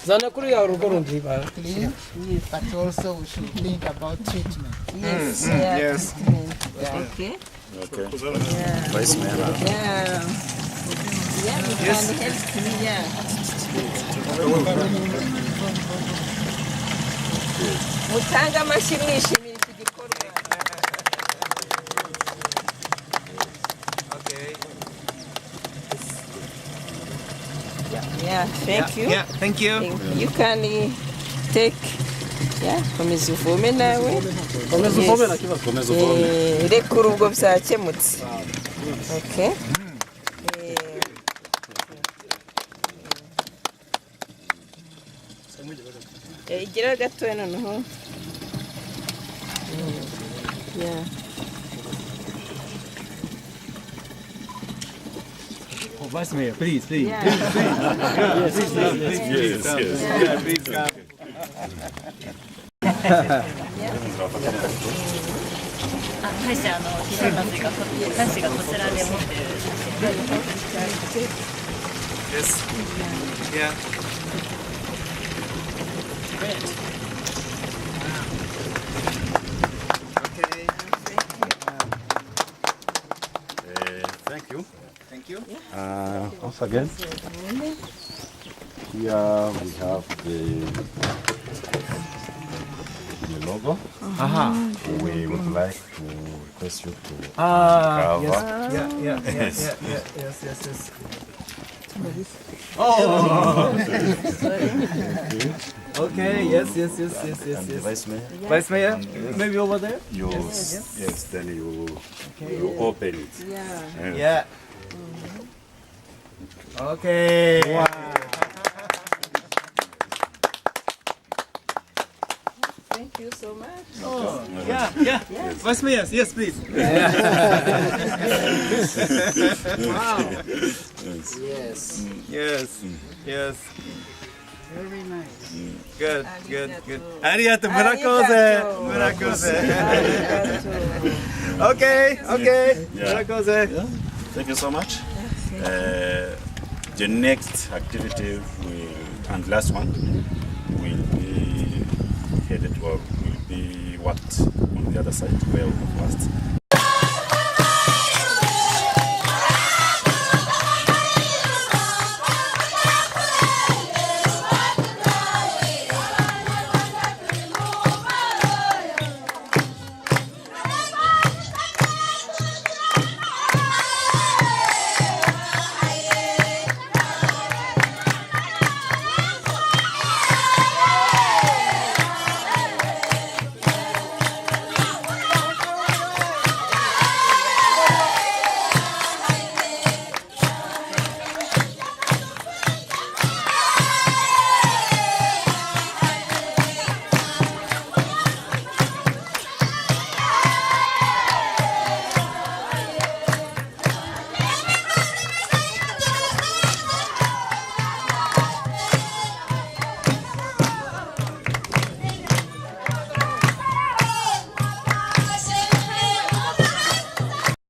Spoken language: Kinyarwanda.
Zana kuri ya rugo rundi ba. But also we should think about treatment. Yes. Yes. Okay. Okay. Yeah. Vice Mayor. Yeah. Yeah, we can help me, yeah. Mutanga amashyi mwishimira iki gikorwa. Okay. Yeah, thank you. Yeah, thank you. You can take, yeah, komeza uvome nawe. Komeza uvome na kibazo. Komeza uvome. Rekura ubwo byakemutse. Okay. Igira gatoya noneho. Yeah. Oh, Vice Mayor, please, please. Yeah. Yes, yes. Yeah, please come. 大使記者たちが大使がこちらで持ってる写真 Yes. Yeah. Okay. Thank you. Thank you. Once again, here we have the logo. We would like to request you to cover. Yes. Oh. Okay. Yes. And the Vice Mayor, Vice Mayor, maybe over there. yes, then you open it. Yeah. Yeah. Okay. Wow. Thank you so much. Oh, yeah. Vice Mayor, yes, please. Wow. Yes. Very nice. Good. Arigato, murakoze. Okay. Yeah. Murakoze. Thank you so much. The next activity and last one will be headed or will be what on the other side where we first.